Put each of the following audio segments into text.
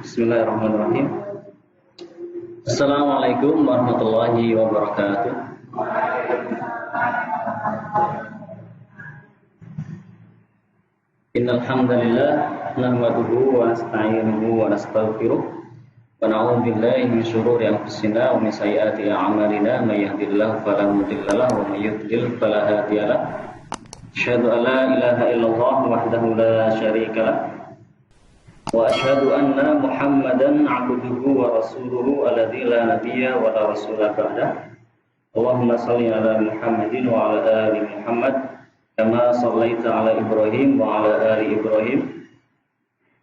Bismillahirrahmanirrahim. Assalamualaikum warahmatullahi wabarakatuh. Innal hamdalillah nahmaduhu wa nasta'inuhu wa nastaghfiruh wa na'udzu billahi min shururi anfusina wa min sayyiati a'malina may yahdihillahu fala mudilla lahu wa may yudlil fala hadiya lahu. Asyhadu an la ilaha illallah wahdahu la syarika lahu wa asyhadu anna Muhammadan 'abduhu wa rasuluhu alladzi la nabiyya wa la rasula ba'dah. Allahumma shalli ala Muhammadin wa ala ali Muhammad kama shallaita ala Ibrahim wa ala ali Ibrahim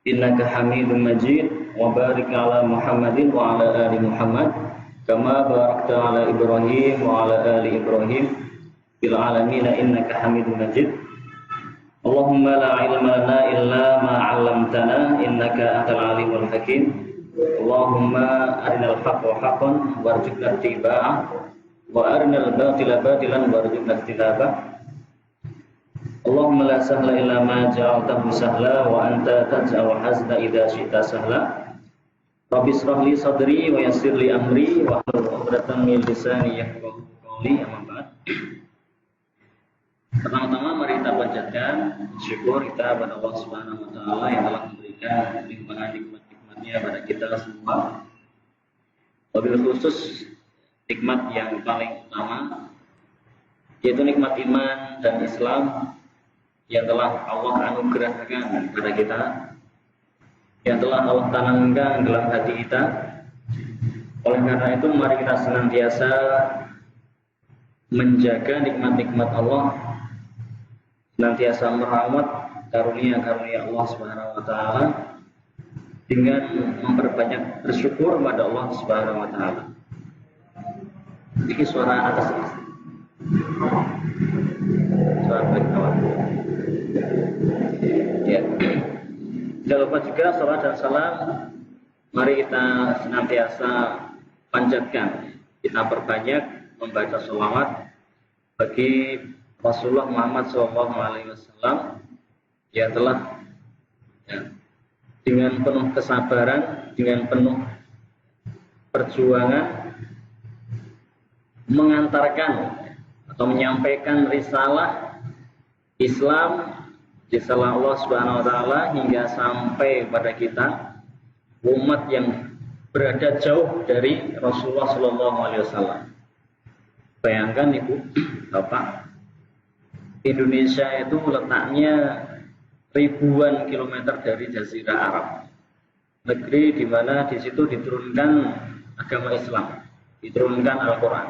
innaka Hamidum Majid wa barik ala Muhammadin wa ala ali Muhammad kama barakta ala Ibrahim wa ala ali Ibrahim fil alamin innaka Hamidum Majid. Allahumma la ilma lana illa ma 'allamtana innaka antal alimul hakim. Allahumma arinal haqqa haqqan warzuqna ittiba'ah wa arinal batila batilan warzuqna ijtinabah. Allahumma la sahla illa ma ja'altahu sahla wa anta taj'alul hazna idza syi'ta sahla. Rabbi shrah li sadri wa yassir li amri wa hlul 'uqdatam min lisani yafqahu qawli. Amma ba'd. Pertama-tama mari kita panjatkan syukur kita kepada Allah Subhanahu wa taala yang telah memberikan nikmat-nikmatnya pada kita semua. Wabil khusus nikmat yang paling utama yaitu nikmat iman dan Islam yang telah Allah anugerahkan kepada kita, yang telah Allah tanamkan dalam hati kita. Oleh karena itu mari kita senantiasa menjaga nikmat-nikmat Allah, senantiasa merawat karunia-karunia Allah Subhanahu wa taala dengan memperbanyak bersyukur kepada Allah Subhanahu wa taala. Ini suara atas ini. Suara bawah. Ya. Jangan lupa juga salawat dan salam mari kita senantiasa panjatkan, kita perbanyak membaca salawat bagi Rasulullah Muhammad SAW yang telah dengan penuh kesabaran, dengan penuh perjuangan mengantarkan atau menyampaikan risalah Islam, risalah Allah Subhanahu wa taala hingga sampai pada kita umat yang berada jauh dari Rasulullah SAW. Bayangkan Ibu, Bapak, Indonesia itu letaknya ribuan kilometer dari Jazirah Arab, negeri di mana di situ diturunkan agama Islam, diturunkan Al-Quran,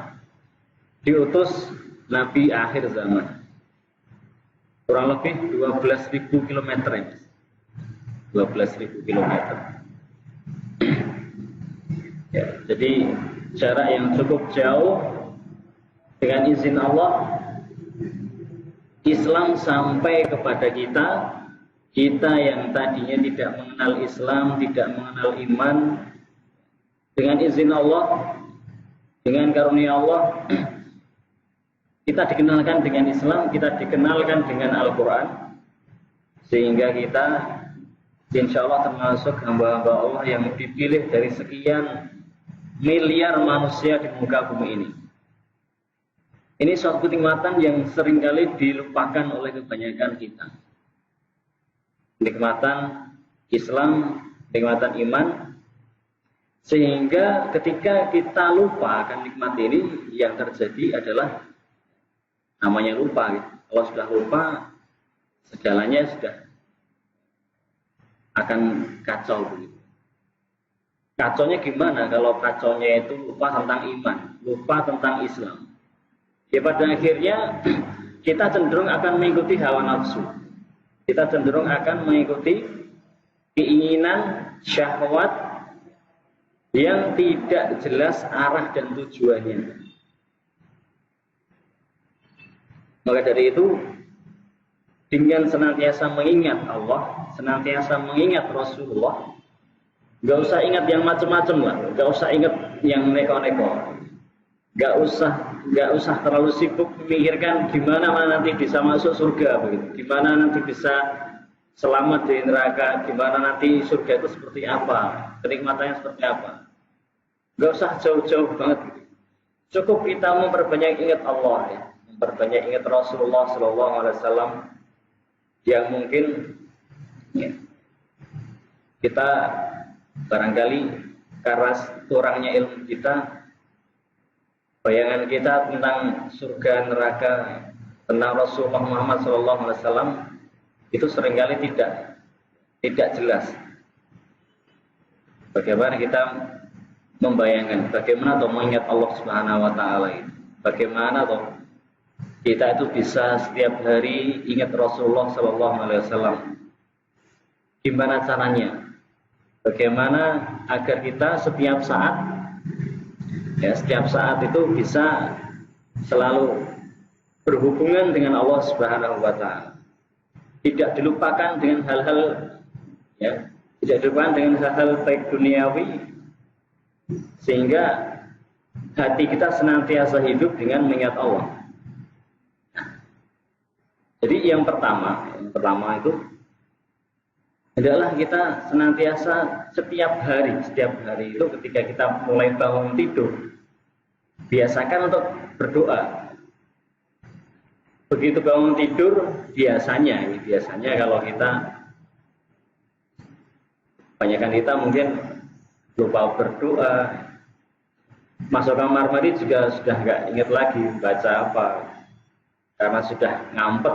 diutus Nabi akhir zaman, kurang lebih 12.000 km ini, 12.000 km. Ya, jadi jarak yang cukup jauh. Dengan izin Allah, Islam sampai kepada kita, kita yang tadinya tidak mengenal Islam, tidak mengenal iman. Dengan izin Allah, dengan karunia Allah, kita dikenalkan dengan Islam, kita dikenalkan dengan Al-Quran, sehingga kita insya Allah termasuk hamba-hamba Allah yang dipilih dari sekian miliar manusia di muka bumi ini. Ini suatu kenikmatan yang seringkali dilupakan oleh kebanyakan kita. Nikmatan Islam, nikmatan iman, sehingga ketika kita lupa akan nikmat ini, yang terjadi adalah namanya lupa. Kalau sudah lupa, segalanya sudah akan kacau begitu. Kacaunya gimana? Kalau kacaunya itu lupa tentang iman, lupa tentang Islam. Ya pada akhirnya kita cenderung akan mengikuti hawa nafsu. Kita cenderung akan mengikuti keinginan syahwat yang tidak jelas arah dan tujuannya. Maka dari itu, dengan senantiasa mengingat Allah, senantiasa mengingat Rasulullah, gak usah ingat yang macam-macam lah, gak usah ingat yang neko-neko. Gak usah terlalu sibuk memikirkan gimana nanti bisa masuk surga begitu, gimana nanti bisa selamat di neraka, gimana nanti surga itu seperti apa, kenikmatannya seperti apa. Nggak usah jauh-jauh banget. Cukup kita memperbanyak ingat Allah, ya. Memperbanyak ingat Rasulullah SAW yang mungkin ya, kita barangkali karena kurangnya ilmu kita, bayangan kita tentang surga neraka, tentang Rasulullah Muhammad SAW itu seringkali tidak jelas. Bagaimana kita membayangkan, bagaimana atau mengingat Allah Subhanahu Wa Taala itu, bagaimana atau kita itu bisa setiap hari ingat Rasulullah SAW. Gimana caranya? Bagaimana agar kita setiap saat itu bisa selalu berhubungan dengan Allah Subhanahu Wa Taala. Tidak dilupakan dengan hal-hal ya, tidak dilupakan dengan hal-hal baik duniawi, sehingga hati kita senantiasa hidup dengan mengingat Allah. Jadi yang pertama itu adalah kita senantiasa setiap hari itu ketika kita mulai bangun tidur, biasakan untuk berdoa. Begitu bangun tidur, biasanya kalau kebanyakan kita mungkin lupa berdoa, masuk kamar mandi juga sudah nggak ingat lagi baca apa, karena sudah ngampet,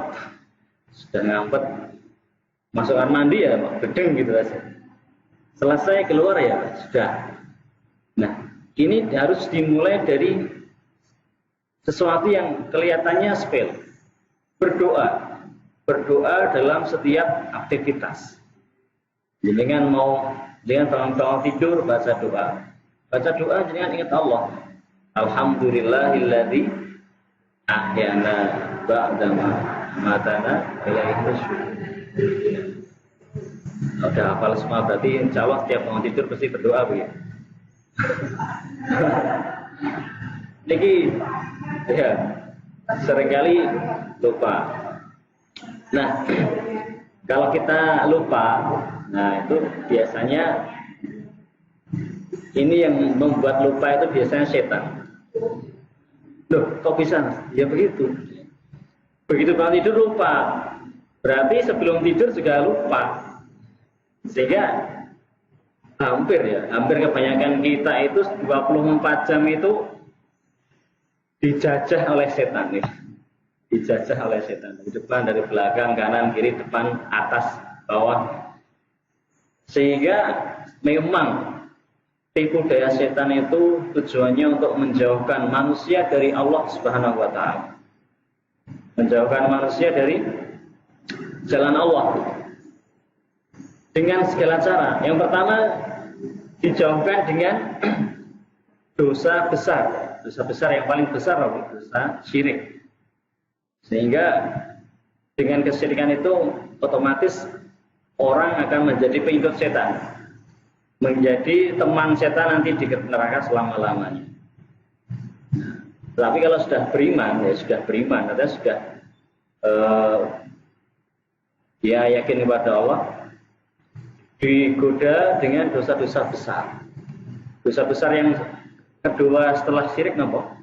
masuk kamar mandi ya gedeng gitu aja. Selesai keluar ya sudah. Nah, ini harus dimulai dari sesuatu yang kelihatannya sepele. Berdoa dalam setiap aktivitas. Jangan bangun tidur baca doa jangan ingat Allah. Alhamdulillahilladzi ahyana ba'dama matana ilaihi nusyur. Udah hafal semua, berarti insya Allah setiap bangun tidur pasti berdoa begitu. Niki ya seringkali lupa. Nah, kalau kita lupa, nah itu biasanya ini yang membuat lupa itu biasanya setan. Loh, kok bisa? Ya begitu. Begitu bangun tidur lupa, berarti sebelum tidur juga lupa. Sehingga hampir kebanyakan kita itu 24 jam itu dijajah oleh setan nih. Dijajah oleh setan dari depan, dari belakang, kanan, kiri, depan, atas, bawah. Sehingga memang tipu daya setan itu tujuannya untuk menjauhkan manusia dari Allah Subhanahu Wa Taala, menjauhkan manusia dari jalan Allah dengan segala cara. Yang pertama dijauhkan dengan dosa besar yang paling besar, dosa syirik. Sehingga dengan kesyirikan itu otomatis orang akan menjadi pengikut setan, menjadi teman setan nanti di neraka selama-lamanya. Tapi kalau sudah beriman, artinya sudah dia yakin kepada Allah, digoda dengan dosa-dosa besar. Dosa besar yang kedua setelah syirik apa?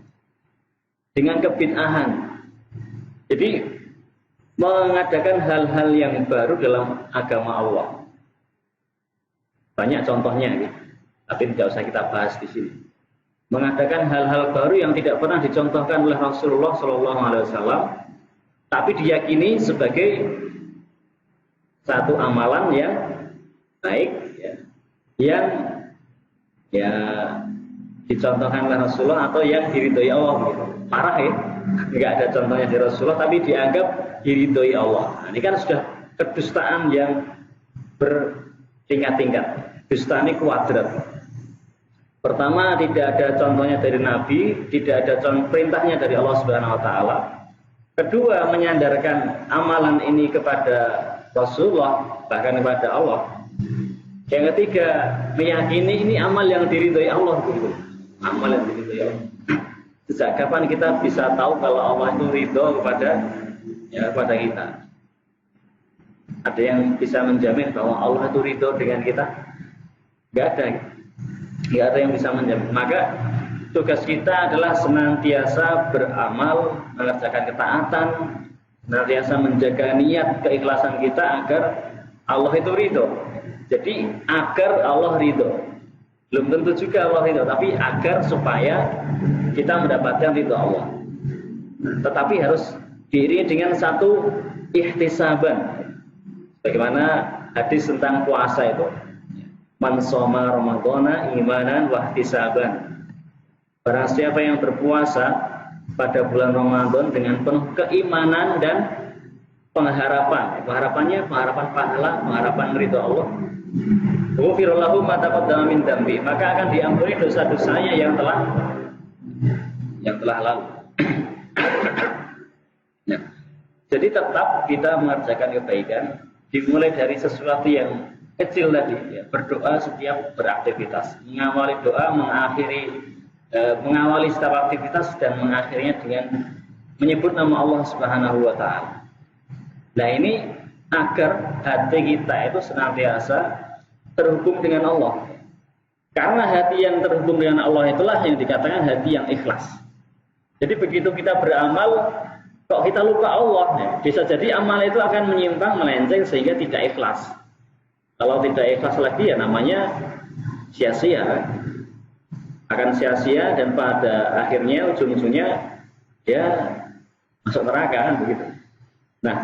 Dengan kebid'ahan. Jadi mengadakan hal-hal yang baru dalam agama Allah. Banyak contohnya, gitu. Tapi tidak usah kita bahas di sini. Mengadakan hal-hal baru yang tidak pernah dicontohkan oleh Rasulullah SAW, tapi diyakini sebagai satu amalan yang baik, ya, yang dicontohkan oleh Rasulullah atau yang diridhoi Allah. Gitu. Parah ya, nggak ada contohnya di Rasulullah, tapi dianggap diridhoi Allah. Nah, ini kan sudah kedustaan yang bertingkat-tingkat. Dusta ini kuadrat. Pertama, tidak ada contohnya dari Nabi, tidak ada perintahnya dari Allah Subhanahu Wa Taala. Kedua, menyandarkan amalan ini kepada Rasulullah, bahkan kepada Allah. Yang ketiga, meyakini ini amal yang diridhoi Allah. Amal yang diridhoi Allah. Sejak kapan kita bisa tahu kalau Allah itu ridho kepada kita? Ada yang bisa menjamin bahwa Allah itu ridho dengan kita? Nggak ada. Nggak ada yang bisa menjamin. Maka tugas kita adalah senantiasa beramal, mengerjakan ketaatan, senantiasa menjaga niat keikhlasan kita agar Allah itu ridho. Jadi agar Allah ridho. Belum tentu juga Allah ridho, tapi agar supaya kita mendapatkan ridho Allah. Tetapi harus diiringi dengan satu ihtisaban. Bagaimana hadis tentang puasa itu, man shoma ramadhana imanan wa ihtisaban. Barang siapa yang berpuasa pada bulan Ramadan dengan penuh keimanan dan pengharapan. Pengharapannya pengharapan pahala, pengharapan ridho Allah. Ghufira lahu ma taqaddama min dzambi, maka akan diampuni dosa-dosanya yang telah lalu. Ya. Jadi tetap kita mengerjakan kebaikan, dimulai dari sesuatu yang kecil tadi, ya, berdoa setiap beraktivitas, mengawali doa, mengawali setiap aktivitas dan mengakhirinya dengan menyebut nama Allah Subhanahu wa taala. Nah, ini agar hati kita itu senantiasa terhubung dengan Allah. Karena hati yang terhubung dengan Allah itulah yang dikatakan hati yang ikhlas. Jadi begitu kita beramal, kok kita lupa Allah, ya, bisa jadi amal itu akan menyimpang, melenceng sehingga tidak ikhlas. Kalau tidak ikhlas lagi ya namanya sia-sia, akan sia-sia dan pada akhirnya ujung-ujungnya ya masuk neraka kan begitu. Nah,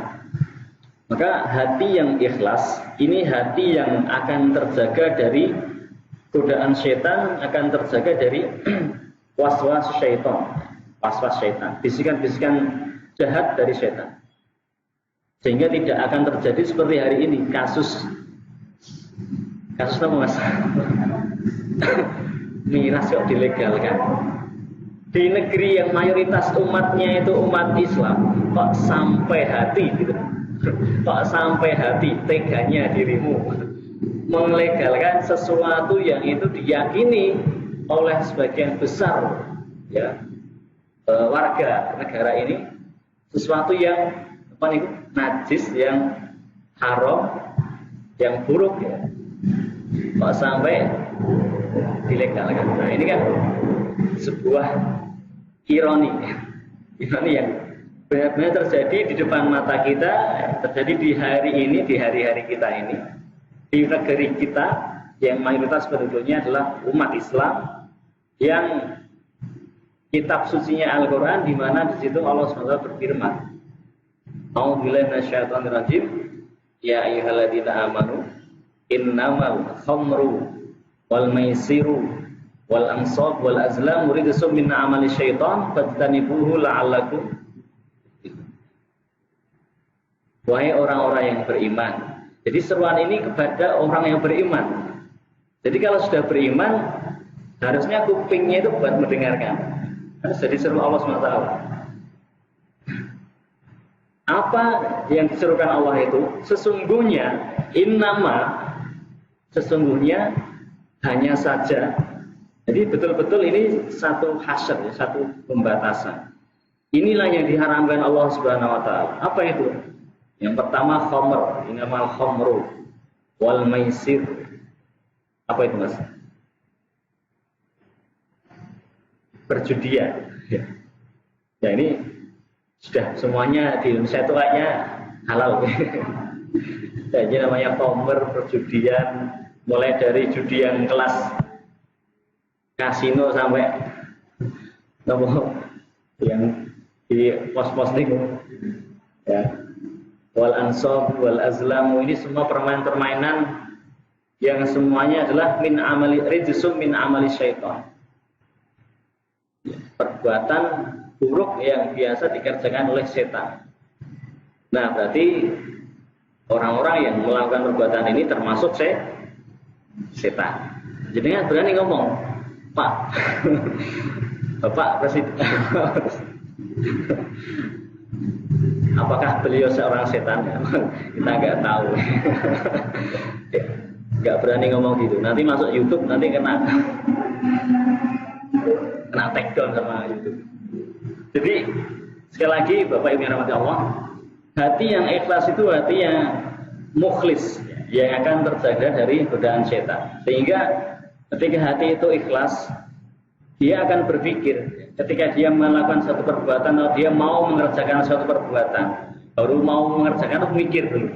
maka hati yang ikhlas ini hati yang akan terjaga dari godaan setan, akan terjaga dari waswas syaitan, bisikan-bisikan jahat dari setan, sehingga tidak akan terjadi seperti hari ini kasus apa mas? Miras kok dilegalkan di negeri yang mayoritas umatnya itu umat Islam, kok sampai hati gitu, kok sampai hati teganya dirimu melegalkan sesuatu yang itu diyakini oleh sebagian besar ya warga negara ini, sesuatu yang apa nih, najis, yang haram, yang buruk ya, kok sampai dilegalkan. Nah, ini kan sebuah ironi yang benar-benar terjadi di depan mata kita, terjadi di hari ini, di hari-hari kita ini, di negeri kita yang mayoritas penduduknya adalah umat Islam, yang kitab sucinya Al-Quran, di mana di situ Allah SWT berfirman, A'udzubillahi minasyaitonir rajim, ya ayyuhalladzina amanu innamal khamru wal maisiru wal ansab wal azlam rijsum min amali syaitan fajtanibuhu la'allakum. Wahai orang-orang yang beriman. Jadi seruan ini kepada orang yang beriman. Jadi kalau sudah beriman, harusnya kupingnya itu buat mendengarkan. Harus jadi seru Allah SWT. Apa yang diserukan Allah itu? Sesungguhnya, sesungguhnya hanya saja. Jadi betul-betul ini satu hasr, satu pembatasan. Inilah yang diharamkan Allah Subhanahu wa taala. Apa itu? Yang pertama khamr, innamal khamru wal maisir. Apa itu, Mas? Perjudian. Ya ini sudah semuanya di Indonesia itu kayaknya halal. Jadi namanya khamr, perjudian, mulai dari judi yang kelas kasino sampai yang di pos-pos itu ya, wal ansab wal azlam, ini semua permainan-permainan yang semuanya adalah min amali rijsum min amali syaitan, perbuatan buruk yang biasa dikerjakan oleh setan. Nah, berarti orang-orang yang melakukan perbuatan ini termasuk setan. Jadi kan berani ngomong, Pak, Bapak Presiden, apakah beliau seorang setan? Kita nggak tahu. Nggak berani ngomong gitu. Nanti masuk YouTube, nanti kena take down sama YouTube. Jadi sekali lagi Bapak Ibu yang rahmati Allah, hati yang ikhlas itu hati yang mukhlis yang akan terjaga dari godaan setan. Sehingga ketika hati itu ikhlas, dia akan berpikir ketika dia melakukan suatu perbuatan atau dia mau mengerjakan suatu perbuatan, baru mau mengerjakan itu mikir dulu.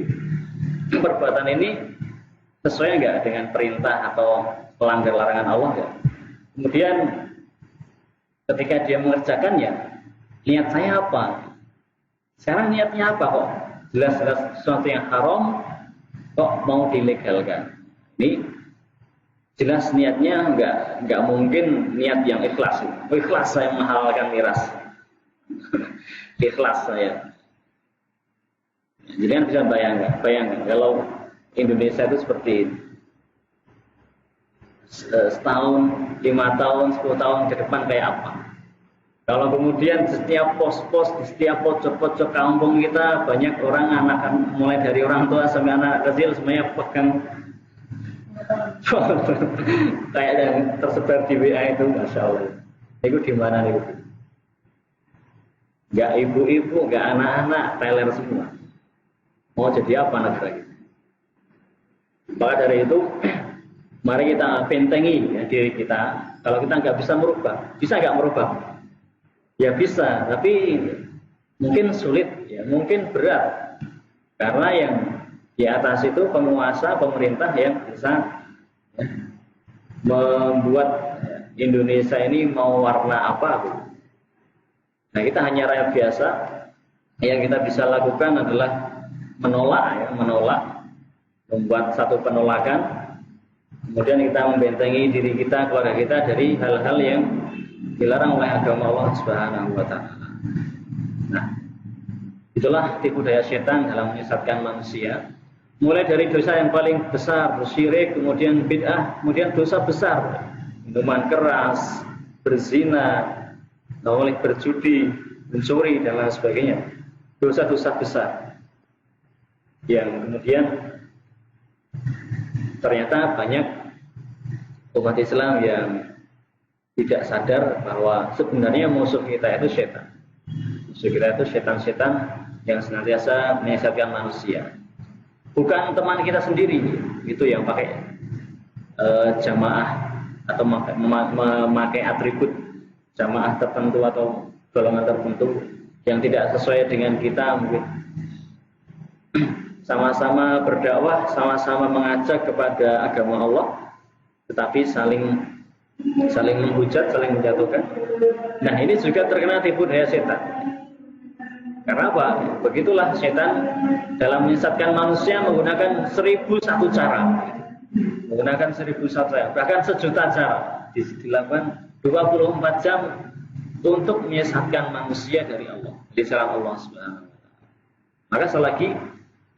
Perbuatan ini sesuai nggak dengan perintah atau pelanggar larangan Allah ya. Kemudian ketika dia mengerjakannya, niat saya apa? Sekarang niatnya apa kok? Jelas-jelas sesuatu yang haram kok mau dilegalkan. Ini jelas niatnya nggak mungkin niat yang ikhlas. Ikhlas saya menghalalkan miras. Ikhlas saya. Jadi kan bisa bayangkan kalau Indonesia itu seperti ini. Setahun, 5 tahun, 10 tahun ke depan kayak apa? Kalau kemudian di setiap pos-pos, di setiap pojok-pojok kampung kita banyak orang anak, mulai dari orang tua sampai anak kecil semuanya pegang kayak yang tersebar di WA itu, masya Allah. Itu di mana nih? Gak ibu-ibu, gak anak-anak, teler semua. Mau jadi apa negara kita? Maka dari itu, mari kita bentengi ya, diri kita. Kalau kita nggak bisa merubah, bisa nggak merubah? Ya bisa, tapi mungkin sulit, ya mungkin berat. Karena yang di atas itu penguasa, pemerintah yang bisa ya, membuat Indonesia ini mau warna apa. Nah kita hanya rakyat biasa, yang kita bisa lakukan adalah menolak, membuat satu penolakan, kemudian kita membentengi diri kita, keluarga kita dari hal-hal yang dilarang oleh agama Allah Subhanahu wa Ta'ala. Nah, itulah tipu daya setan dalam menyesatkan manusia. Mulai dari dosa yang paling besar, syirik, kemudian bid'ah, kemudian dosa besar, minuman keras, berzina, berjudi, mencuri dan lain sebagainya. Dosa-dosa besar yang kemudian ternyata banyak umat Islam yang tidak sadar bahwa sebenarnya musuh kita itu setan. Musuh kita itu setan-setan yang senantiasa menyesatkan manusia. Bukan teman kita sendiri itu yang pakai jamaah atau memakai atribut jamaah tertentu atau golongan tertentu yang tidak sesuai dengan kita mungkin. Sama-sama berdakwah, sama-sama mengajak kepada agama Allah, tetapi saling menghujat, saling menjatuhkan. Nah ini juga terkena tipu daya setan. Karena apa? Begitulah setan dalam menyesatkan manusia menggunakan 1001 cara. Menggunakan 1001 cara, bahkan 1.000.000 cara. Dilakukan 24 jam untuk menyesatkan manusia dari Allah, di jalan Allah Subhanahu wa Ta'ala. Maka selagi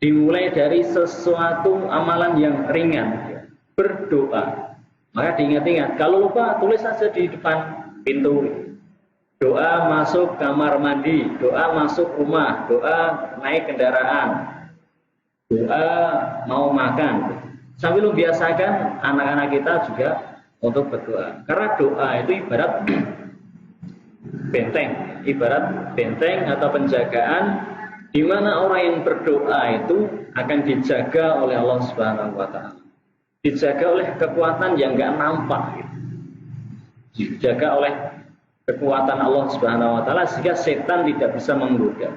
dimulai dari sesuatu amalan yang ringan, berdoa. Maka diingat-ingat, kalau lupa tulis saja di depan pintu. Doa masuk kamar mandi, doa masuk rumah, doa naik kendaraan, doa mau makan. Sambil membiasakan anak-anak kita juga untuk berdoa. Karena doa itu ibarat benteng atau penjagaan di mana orang yang berdoa itu akan dijaga oleh Allah Subhanahu wa Ta'ala. Dijaga oleh kekuatan yang enggak nampak gitu. Dijaga oleh kekuatan Allah Subhanahu wa Ta'ala sehingga setan tidak bisa menggoda.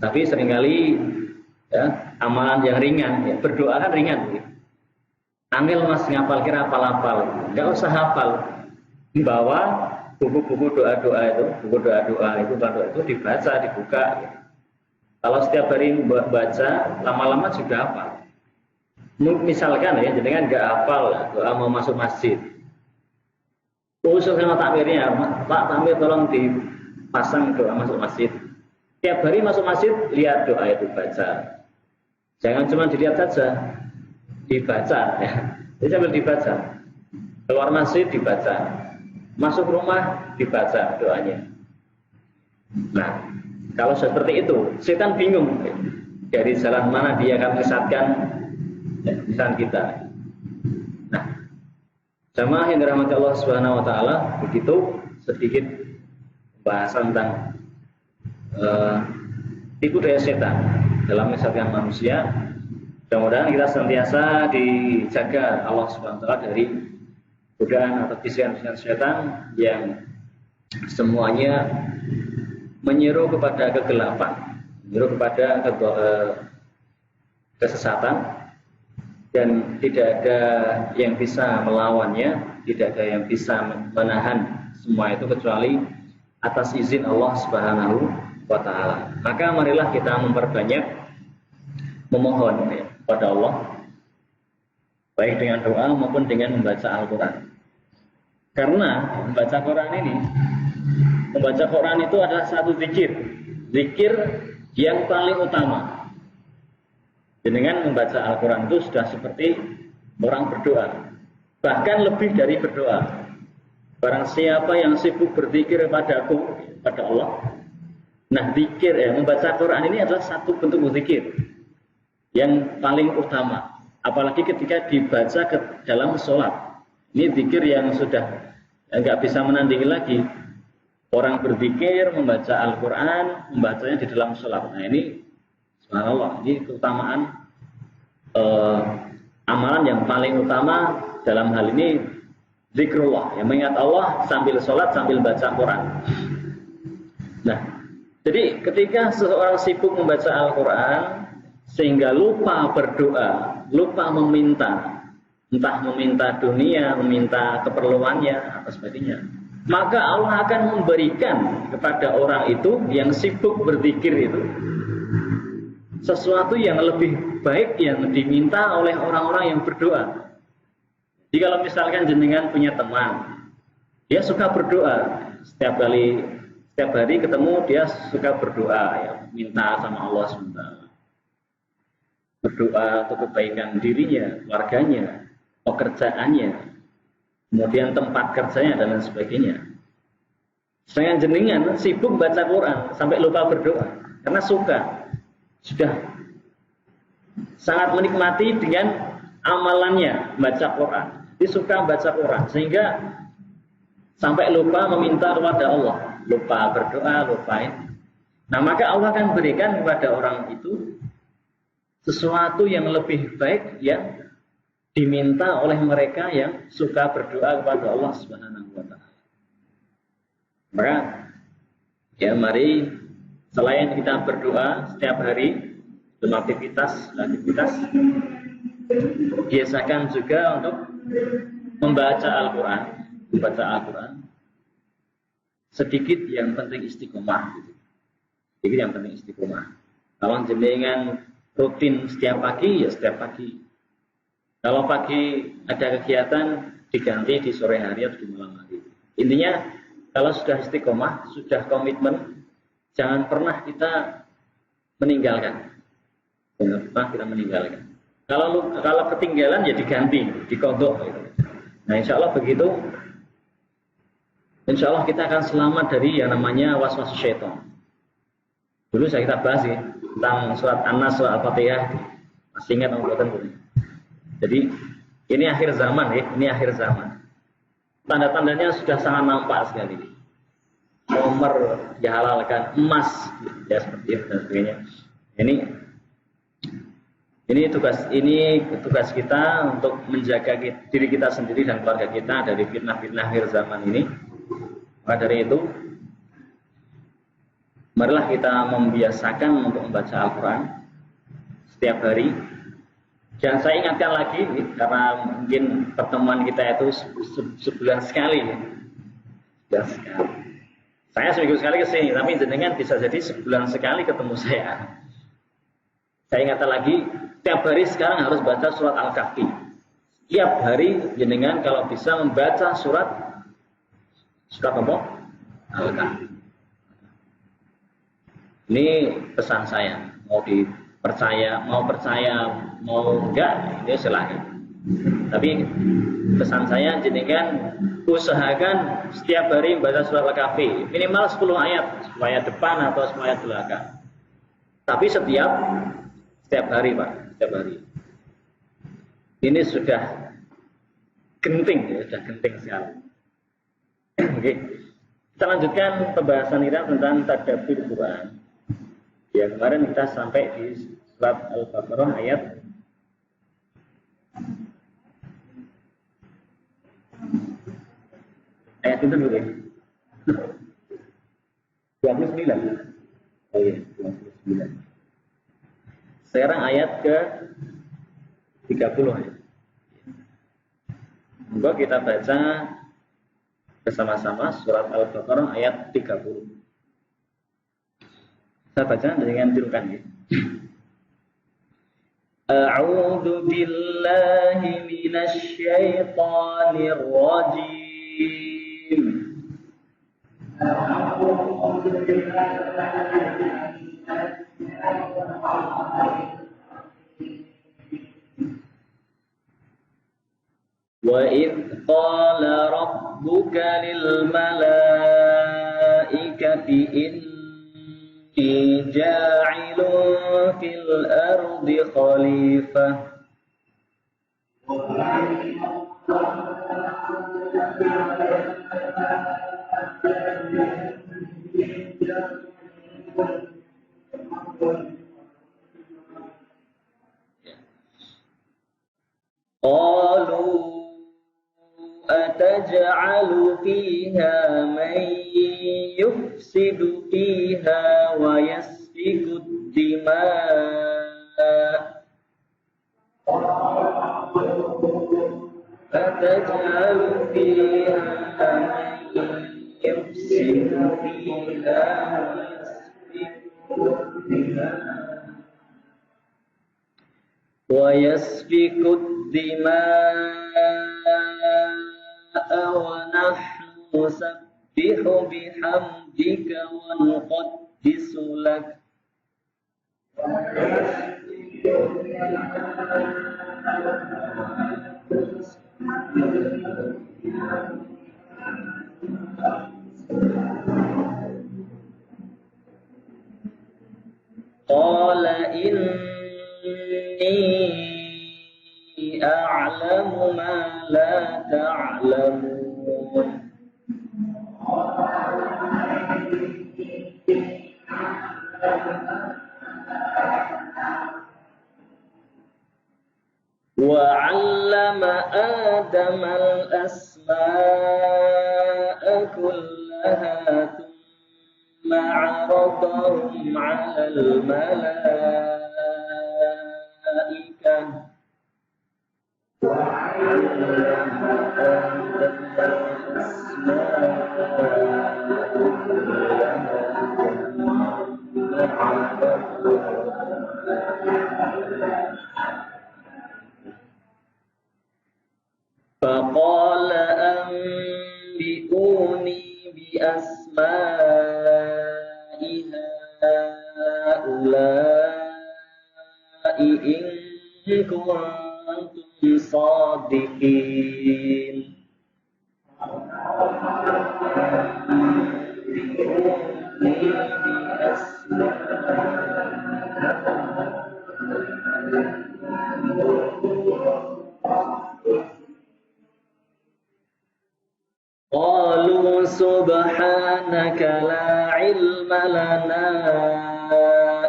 Tapi seringkali ya, amalan yang ringan, ya, berdoa kan ringan gitu. Ambil mas ngapal kira hafal, enggak usah hafal. Bawa buku-buku doa-doa itu dibaca, dibuka. Kalau setiap hari baca, lama-lama juga hafal. Misalkan ya, jenengan nggak hafal doa mau masuk masjid. Usul sama takmirnya, Pak takmir tolong dipasang doa masuk masjid. Tiap hari masuk masjid, lihat doa itu baca. Jangan cuma dilihat saja, dibaca. Ya. Jadi sambil dibaca. Keluar masjid dibaca. Masuk rumah dibaca doanya. Nah, kalau seperti itu, setan bingung dari jalan mana dia akan menyesatkan lisan kita. Nah, jamaah yang dirahmati Allah Subhanahu wa Ta'ala, begitu sedikit bahasan tentang tipu daya setan. dalam menyehatkan manusia. Mudah-mudahan kita senantiasa dijaga Allah Subhanahu wa taala dari godaan atau bisikan-bisikan setan yang semuanya menyeru kepada kegelapan, menyeru kepada kesesatan, dan tidak ada yang bisa melawannya, tidak ada yang bisa menahan semua itu kecuali atas izin Allah Subhanahu wa taala. Maka marilah kita memperbanyak memohon kepada Allah, baik dengan doa maupun dengan membaca Al-Quran. Karena membaca Quran itu adalah satu zikir yang paling utama. Dengan membaca Al-Quran itu sudah seperti orang berdoa, bahkan lebih dari berdoa. Barang siapa yang sibuk berzikir padaku, pada Allah. Nah, zikir membaca Quran ini adalah satu bentuk zikir yang paling utama, apalagi ketika dibaca ke dalam sholat. Ini zikir yang sudah nggak bisa menandingi lagi. Orang berzikir, membaca Al-Quran, membacanya di dalam sholat. Nah ini, subhanallah, ini keutamaan amalan yang paling utama dalam hal ini zikrullah, yang mengingat Allah sambil sholat, sambil baca Quran. Nah, jadi ketika seseorang sibuk membaca Al-Quran sehingga lupa berdoa, lupa meminta, entah meminta dunia, meminta keperluannya atau sebagainya, maka Allah akan memberikan kepada orang itu yang sibuk berzikir itu sesuatu yang lebih baik yang diminta oleh orang-orang yang berdoa. Jadi kalau misalkan jenengan punya teman, dia suka berdoa, setiap hari ketemu dia suka berdoa, ya, minta sama Allah SWT. Berdoa untuk kebaikan dirinya, keluarganya, pekerjaannya, kemudian tempat kerjanya dan lain sebagainya. Sedangkan jenengan sibuk baca Quran sampai lupa berdoa karena sudah sangat menikmati dengan amalannya baca Quran. Dia suka baca Quran sehingga sampai lupa meminta kepada Allah, lupa berdoa, lupain. Nah, maka Allah akan berikan kepada orang itu sesuatu yang lebih baik yang diminta oleh mereka yang suka berdoa kepada Allah Subhanahu wa taala. Maka ya mari selain kita berdoa setiap hari dalam aktivitas biasakan juga untuk membaca Al-Quran. Sedikit yang penting istiqomah gitu. Sedikit yang penting istiqomah. Kalau jenengan rutin setiap pagi, ya setiap pagi. Kalau pagi ada kegiatan, diganti di sore hari atau di malam hari. Intinya, kalau sudah istiqomah, sudah komitmen, jangan pernah kita meninggalkan. Jangan pernah kita meninggalkan. Kalau ketinggalan, ya diganti, dikodok. Gitu. Nah, insya Allah begitu. Insya Allah kita akan selamat dari yang namanya waswas syaitan. Dulu saya kita bahas ya, tentang surat An-Nas, surat Al-Fatihah. Masih ingat bukan? Jadi ini akhir zaman ya, ini akhir zaman. Tanda-tandanya sudah sangat nampak sekali. Homer dihalalkan, emas ya seperti itu dan sebagainya. Ini tugas kita untuk menjaga diri kita sendiri dan keluarga kita dari fitnah-fitnah akhir zaman ini. Maka dari itu, marilah kita membiasakan untuk membaca Al-Quran setiap hari. Dan saya ingatkan lagi, karena mungkin pertemuan kita itu sebulan sekali. Ya. Sebulan sekali. Saya seminggu sekali ke sini, tapi jenengan bisa jadi sebulan sekali ketemu saya. Saya ingatkan lagi, setiap hari sekarang harus baca surat Al-Kahfi. Setiap hari jenengan kalau bisa membaca surat apa? Al-Kahfi. Ini pesan saya, mau percaya, mau enggak, ini silahkan. Tapi pesan saya jenengan usahakan setiap hari membaca surat Al-Kahfi, minimal 10 ayat depan atau 10 ayat belakang. Tapi setiap hari, Pak, setiap hari. Ini sudah genting, ya, sudah genting sekali. Oke. Kita lanjutkan pembahasan kita tentang tadabbur Quran. Ya, kemarin kita sampai di surat Al-Baqarah ayat itu dulu ya. 29. Oh iya, 29. Sekarang ayat ke 30 ya. Monggo kita baca bersama-sama surat Al-Baqarah ayat 30. Saya baca dengan tirukan ya. A'udzu billahi minasy syaithanir rajim. وَإِذْ قَالَ رَبُّكَ لِلْمَلَائِكَةِ إِنِّي جَاعِلٌ فِي الْأَرْضِ خَلِيفَةً قالوا أتجعل فيها من يفسد فيها ويسفك الدماء أتجعل فيها من يفسد فيها ويسفك الدماء ونحن نسبح بحمدك ونقدس لك قال إني أعلم ما لا تعلمون وعلم آدم الأسماء كلها ثم عرضهم على الملائكة وعلم آدم الأسماء كلها ثم عرضهم فقال أنبئوني بأسماء هؤلاء إن كنتم صادقين أنبئوني قالوا سبحانك لا علم لنا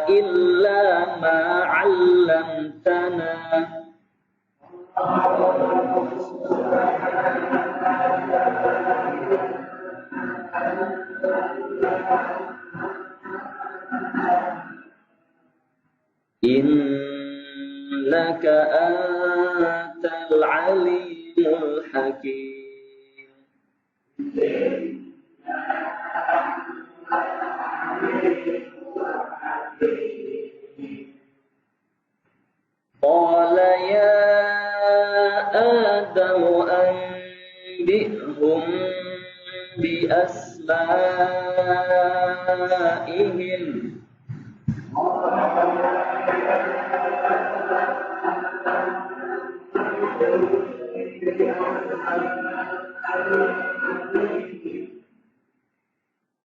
إلا ما علمتنا إنك أنت العليم الحكيم قال يا آدم أنبئهم بأسمائهم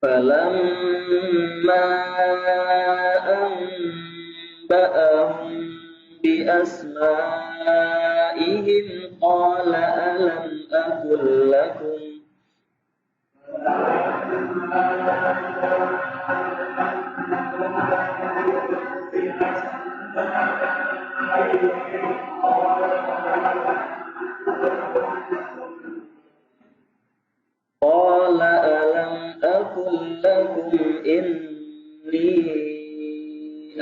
فلما أنبأهم بأسمائهم قال ألم أقل لكم Qala alam aqul lakum inni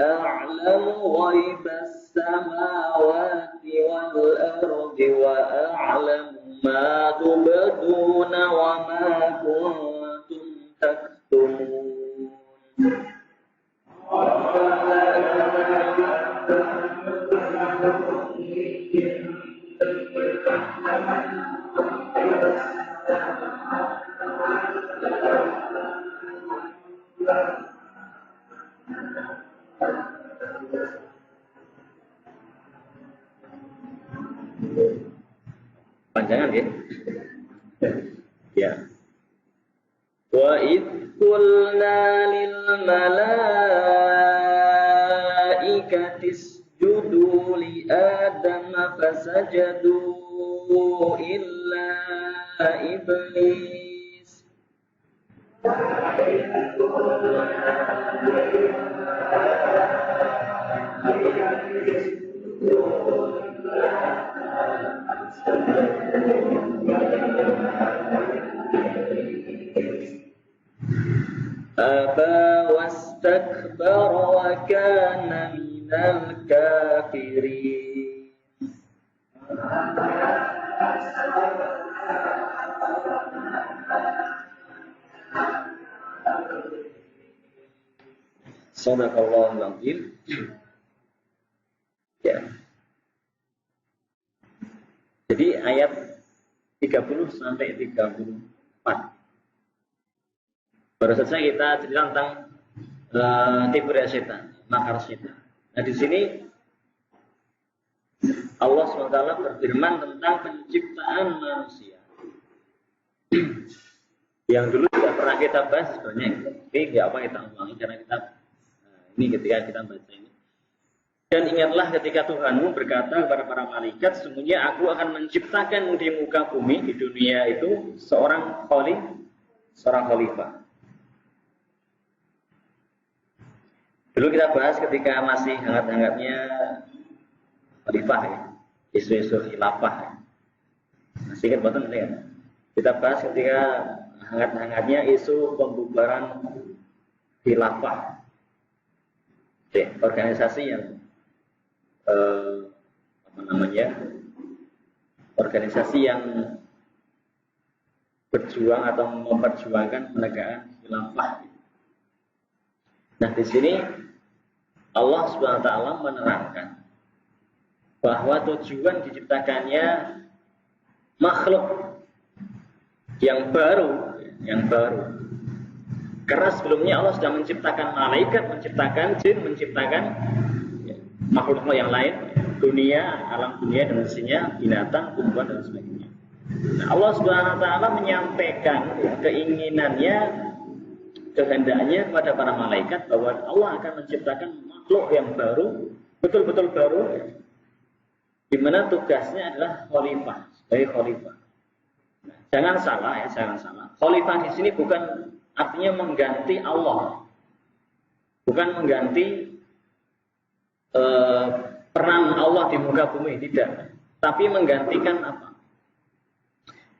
a'lamu ghaibas samawati wal ardi wa a'lamu ma tubduna wa ma kuntum taktumun. Panjangan ya. Ya. Wa id qulna lil malaikati isjudu li adama fasajadu illa iblis. Aba wastakbara wa kana minal kafirin. Sadaqallahul azim. Ya. Jadi ayat 30 sampai 34. Baru saja kita cerita tentang tipu daya setan, makar setan. Nah di sini Allah SWT berfirman tentang penciptaan manusia. Yang dulu sudah pernah kita bahas sebenarnya, tapi nggak apa kita ulangi karena kita ini ketika kita baca ini. Dan ingatlah ketika Tuhanmu berkata kepada para malaikat, sesungguhnya aku akan menciptakan di muka bumi di dunia itu seorang khalifah. Dulu kita bahas ketika masih hangat-hangatnya khalifah ya, isu-isu khilafah ya. Masih ingat betul ya? Kita bahas ketika hangat-hangatnya isu pembubaran khilafah. Oke, organisasi yang organisasi yang berjuang atau memperjuangkan penegakan khilafah. Nah di sini Allah SWT menerangkan bahwa tujuan diciptakannya makhluk yang baru. Karena sebelumnya Allah sudah menciptakan malaikat, menciptakan jin, menciptakan makhluk yang lain, dunia, alam dunia dan isinya, binatang, tumbuhan dan sebagainya. Nah, Allah SWT menyampaikan keinginannya, kehendaknya kepada para malaikat bahwa Allah akan menciptakan makhluk yang baru, betul-betul baru, di mana tugasnya adalah khalifah, sebagai khalifah. Nah, jangan salah. Khalifah di sini bukan artinya mengganti Allah, bukan mengganti peran Allah di muka bumi, tidak. Tapi menggantikan apa?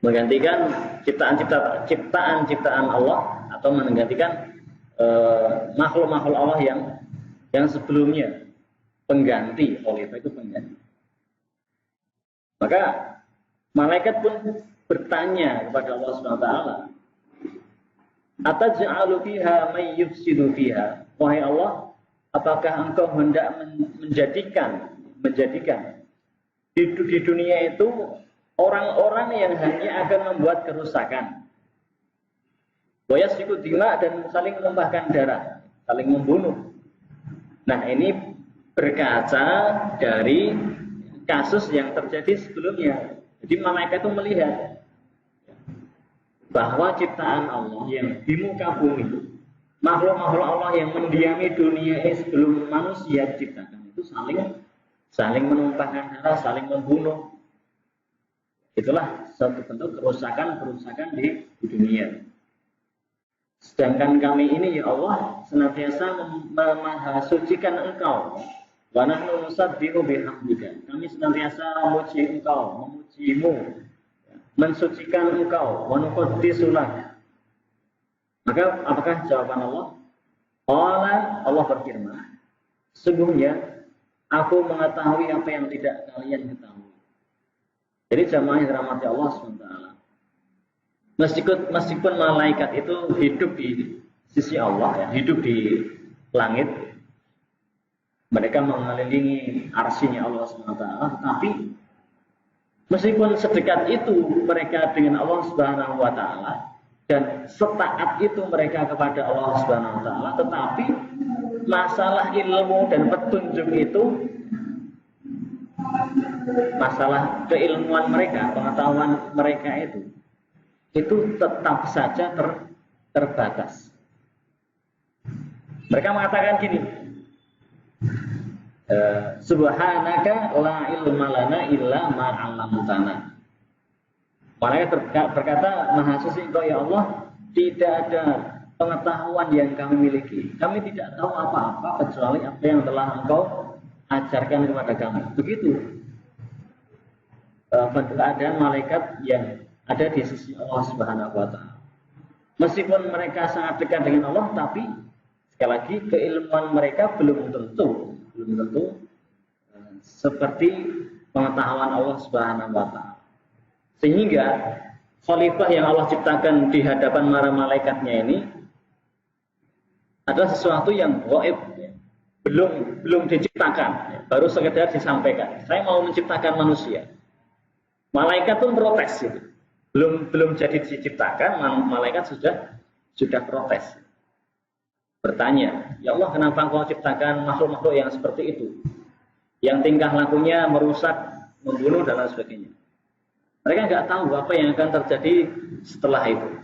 Menggantikan ciptaan Allah atau menggantikan makhluk-makhluk Allah yang sebelumnya, pengganti. Khalifah itu pengganti. Maka malaikat pun bertanya kepada Allah SWT, ataj'alu fiha may yufsidu fiha, wahai Allah, apakah engkau hendak menjadikan di dunia itu orang-orang yang hanya akan membuat kerusakan, wayasfiku dima, dan saling menumpahkan darah, saling membunuh. Nah ini berkaca dari kasus yang terjadi sebelumnya. Jadi malaikat itu melihat bahwa ciptaan Allah yang di muka bumi, makhluk-makhluk Allah yang mendiami dunia ini sebelum manusia diciptakan itu saling menumpahkan darah, saling membunuh. Itulah satu bentuk kerusakan di dunia. Sedangkan kami ini ya Allah senantiasa memahasucikan Engkau, Wa nahnu nusabbihu bihamdika. Kami senantiasa memuji Engkau, memujimu, mensucikan Engkau, wa nuqaddisu lak. Maka apakah jawaban Allah? Allah berfirman, sesungguhnya aku mengetahui apa yang tidak kalian ketahui. Jadi jamaah yang dirahmati Allah SWT. Meskipun malaikat itu hidup di sisi Allah, ya, hidup di langit, mereka mengelilingi arsinya Allah SWT, tetapi meskipun sedekat itu mereka dengan Allah Subhanahu wa taala dan setaat itu mereka kepada Allah Subhanahu wa taala, tetapi masalah ilmu dan petunjuk itu, masalah keilmuan mereka, pengetahuan mereka itu tetap saja terbatas. Mereka mengatakan gini, subhanaka la ilma lana illa ma 'allamtana. Mereka berkata, maha suci Engkau ya Allah, tidak ada pengetahuan yang kami miliki. Kami tidak tahu apa-apa kecuali apa yang telah Engkau ajarkan kepada kami. Begitu keadaan malaikat yang ada di sisi Allah Subhanahu wa taala. Meskipun mereka sangat dekat dengan Allah, tapi sekali lagi keilmuan mereka belum tentu seperti pengetahuan Allah Subhanahu wa taala. Sehingga khalifah yang Allah ciptakan di hadapan para malaikatnya ini adalah sesuatu yang gaib, ya. belum diciptakan, ya. Baru sekedar disampaikan. Saya mau menciptakan manusia. Malaikat pun protes, gitu. Belum jadi diciptakan, malaikat sudah protes. Bertanya, ya Allah, kenapa Engkau ciptakan makhluk-makhluk yang seperti itu, yang tingkah lakunya merusak, membunuh dan lain sebagainya. Mereka nggak tahu apa yang akan terjadi setelah itu,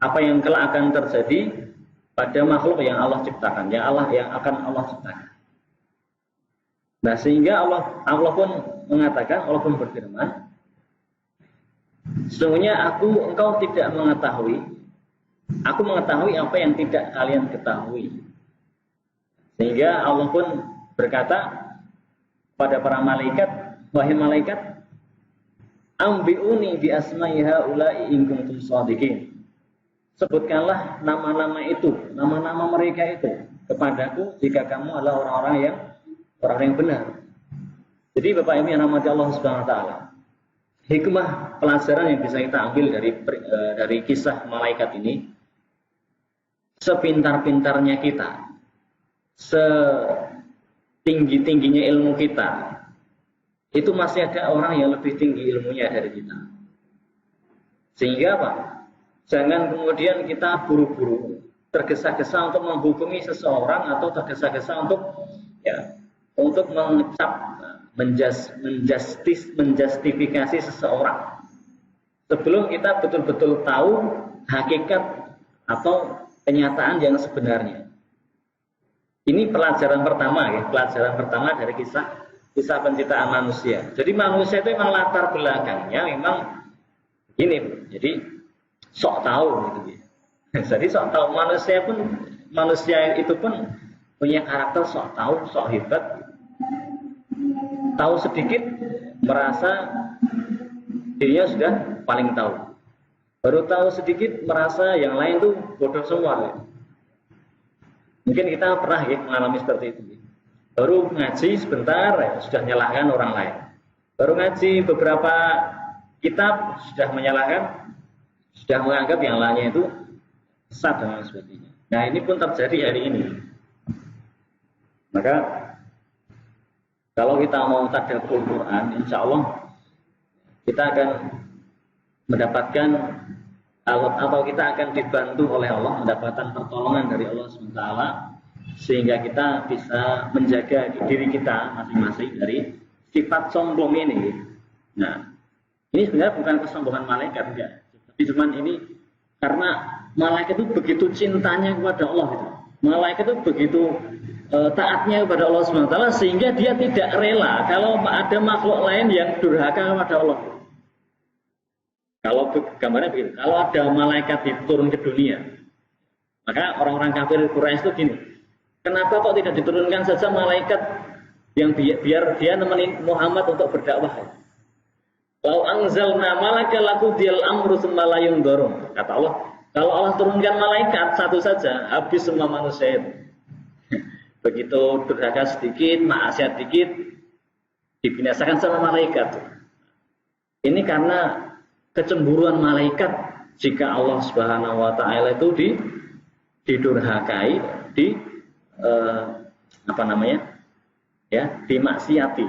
apa yang kelak akan terjadi pada makhluk yang Allah ciptakan, yang akan Allah ciptakan. Nah, sehingga Allah pun mengatakan, Allah pun berfirman, sesungguhnya engkau tidak mengetahui, aku mengetahui apa yang tidak kalian ketahui. Sehingga Allah pun berkata pada para malaikat, wahai malaikat, ambi'uni bi asma'i haula'i in kuntum shadiqin. Sebutkanlah nama-nama itu, nama-nama mereka itu kepadaku jika kamu adalah orang yang benar. Jadi Bapak Ibu yang rahmati Allah Subhanahu wa taala, hikmah pelajaran yang bisa kita ambil dari kisah malaikat ini, sepintar-pintarnya kita, setinggi-tingginya ilmu kita, itu masih ada orang yang lebih tinggi ilmunya dari kita. Sehingga apa? Jangan kemudian kita buru-buru tergesa-gesa untuk menghukumi seseorang atau tergesa-gesa untuk mengecap, menjustifikasi seseorang sebelum kita betul-betul tahu hakikat atau kenyataan yang sebenarnya. Ini pelajaran pertama, ya, pelajaran pertama dari kisah penciptaan manusia. Jadi manusia itu memang latar belakangnya memang ini, jadi sok tahu gitu. Jadi sok tahu, manusia itu pun punya karakter sok tahu, sok hebat. Tahu sedikit merasa dirinya sudah paling tahu. Baru tahu sedikit merasa yang lain tuh bodoh semua. Mungkin kita pernah mengalami seperti itu. Baru ngaji sebentar sudah menyalahkan orang lain. Baru ngaji beberapa kitab sudah menyalahkan, sudah menganggap yang lainnya itu sesat dan lain sebagainya. Nah, ini pun terjadi hari ini. Maka kalau kita mau tadabbur Quran, insya Allah kita akan mendapatkan atau kita akan dibantu oleh Allah, mendapatkan pertolongan dari Allah SWT, sehingga kita bisa menjaga diri kita masing-masing dari sifat sombong ini. Nah, ini sebenarnya bukan kesombongan malaikat, enggak. Tapi cuman ini karena malaikat itu begitu cintanya kepada Allah itu. Malaikat itu begitu taatnya kepada Allah SWT, sehingga dia tidak rela kalau ada makhluk lain yang durhaka kepada Allah. Kalau gambarnya begitu, kalau ada malaikat diturun ke dunia, maka orang-orang kafir Quraisy itu gini, kenapa kok tidak diturunkan saja malaikat yang biar dia nemenin Muhammad untuk berdakwah. Lau anzalna malaka laqudiyal amru tsumma la yunzarun. Kata Allah, kalau Allah turunkan malaikat satu saja, habis semua manusia itu. Begitu durhaka sedikit, maksiat sedikit, dibinasakan sama malaikat. Ini karena kecemburuan malaikat jika Allah Subhanahu wa taala itu didurhakai, dimaksiati.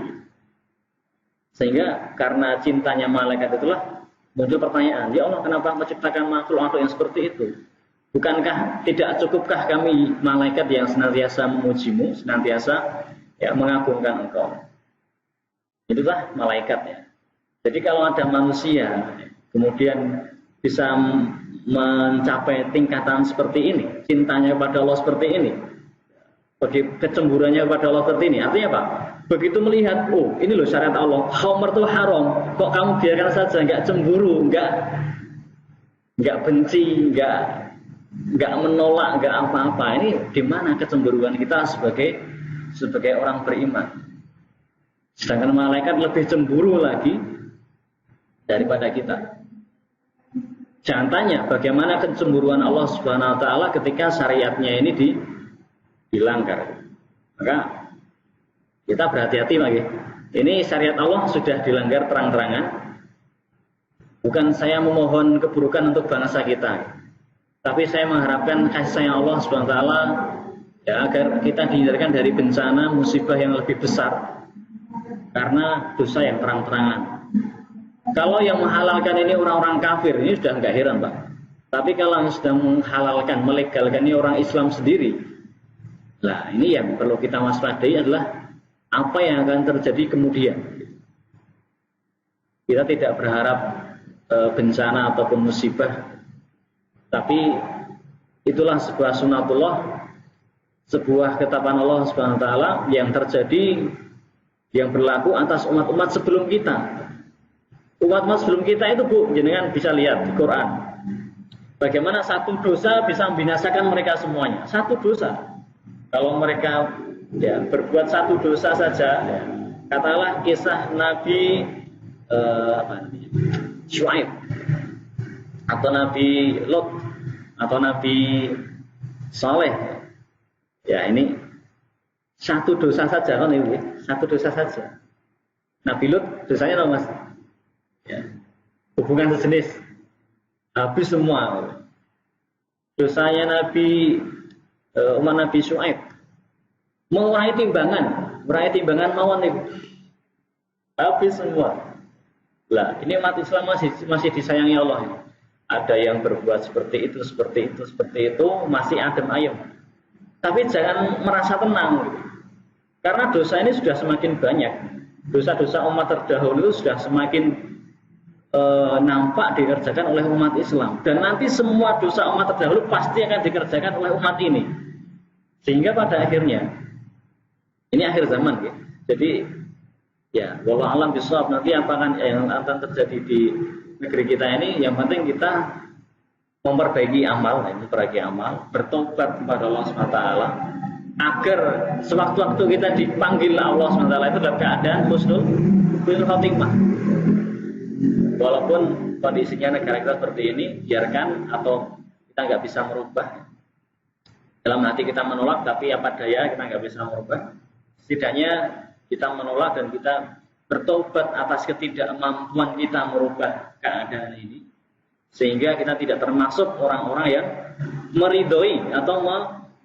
Sehingga karena cintanya malaikat itulah muncul pertanyaan, ya Allah, kenapa menciptakan makhluk yang seperti itu? Bukankah tidak cukupkah kami malaikat yang senantiasa memujimu, senantiasa mengagungkan engkau? Itulah malaikat ya. Jadi kalau ada manusia kemudian bisa mencapai tingkatan seperti ini, cintanya kepada Allah seperti ini, kecemburuannya kepada Allah seperti ini, artinya apa? Begitu melihat, oh ini loh syariat Allah, khamr itu haram, kok kamu biarkan saja, nggak cemburu, nggak benci, nggak menolak, nggak apa-apa. Ini di mana kecemburuan kita sebagai orang beriman? Sedangkan malaikat lebih cemburu lagi daripada kita. Jangan tanya bagaimana kecemburuan Allah Subhanahu wa taala ketika syariatnya ini dilanggar. Maka kita berhati-hati lagi. Ini syariat Allah sudah dilanggar terang-terangan. Bukan saya memohon keburukan untuk bangsa kita, tapi saya mengharapkan kasih sayang Allah Subhanahu wa taala agar kita dihindarkan dari bencana musibah yang lebih besar karena dosa yang terang-terangan. Kalau yang menghalalkan ini orang-orang kafir, ini sudah nggak heran, Pak. Tapi kalau yang sudah menghalalkan, melegalkan ini orang Islam sendiri, nah ini yang perlu kita waspadai adalah apa yang akan terjadi kemudian. Kita tidak berharap bencana ataupun musibah, tapi itulah sebuah sunatullah, sebuah ketetapan Allah Subhanahu wa taala yang terjadi, yang berlaku atas umat-umat sebelum kita. Umat-umat sebelum kita itu, Bu, jenengan bisa lihat di Quran. Bagaimana satu dosa bisa membinasakan mereka semuanya. Satu dosa. Kalau mereka berbuat satu dosa saja, katakanlah kisah Nabi Syuaib atau Nabi Lot atau Nabi Saleh. Ya, ini satu dosa saja kan ini, satu dosa saja. Nabi Lot dosanya apa, Mas? Ya, hubungan sejenis, habis semua. Dosanya umat Nabi Syuaib mengurangi timbangan mawon itu, habis semua. Lah, ini umat Islam masih disayangi Allah. Ada yang berbuat seperti itu, masih adem ayem. Tapi jangan merasa tenang, gitu. Karena dosa ini sudah semakin banyak. Dosa-dosa umat terdahulu itu sudah semakin nampak dikerjakan oleh umat Islam, dan nanti semua dosa umat terdahulu pasti akan dikerjakan oleh umat ini, sehingga pada akhirnya ini akhir zaman ya. Jadi ya wallahu alam bisawab, nanti apa kan yang akan terjadi di negeri kita ini, yang penting kita memperbaiki amal, bertobat kepada Allah SWT, agar sewaktu-waktu kita dipanggil Allah SWT itu dalam keadaan husnul khotimah. Walaupun kondisinya negara kita seperti ini, biarkan, atau kita nggak bisa merubah. Dalam hati kita menolak, tapi apa daya kita nggak bisa merubah. Setidaknya kita menolak dan kita bertobat atas ketidakmampuan kita merubah keadaan ini, sehingga kita tidak termasuk orang-orang yang meridhoi atau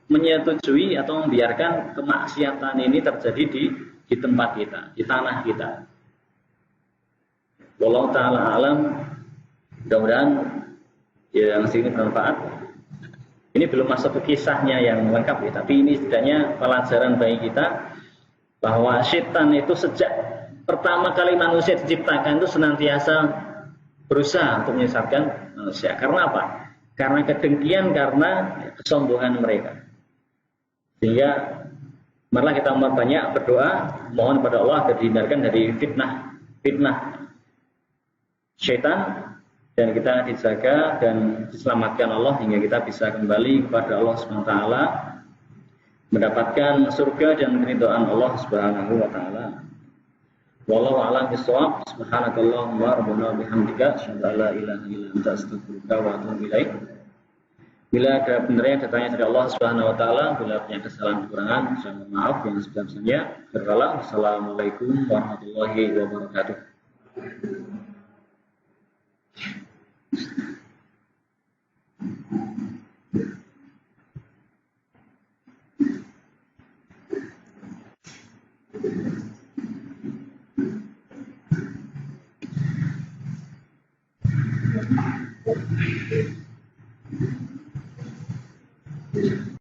menyetujui atau membiarkan kemaksiatan ini terjadi di tempat kita, di tanah kita. Wallahu ta'ala alam. Mudah-mudahan yang sini bermanfaat. Ini belum masuk ke kisahnya yang lengkap ya, tapi ini setidaknya pelajaran bagi kita bahwa syaitan itu sejak pertama kali manusia diciptakan itu senantiasa berusaha untuk menyesatkan manusia. Karena apa? Karena kedengkian, karena kesombongan mereka. Sehingga marilah kita banyak berdoa, mohon kepada Allah agar dihindarkan dari fitnah syaitan, dan kita dijaga dan diselamatkan Allah hingga kita bisa kembali kepada Allah SWT mendapatkan surga dan keridhaan Allah Subhanahu wa taala. Wallahu a'lam bishawab. Subhanakallahumma rabbana bihamdika asyhadu an la ilaha illa anta astaghfiruka wa atubu ilaik. Bila ada benar datangnya dari Allah Subhanahu wa taala, bila punya kesalahan kekurangan, saya mohon maaf yang sebesar-besarnya. Assalamualaikum warahmatullahi wabarakatuh. Thank you.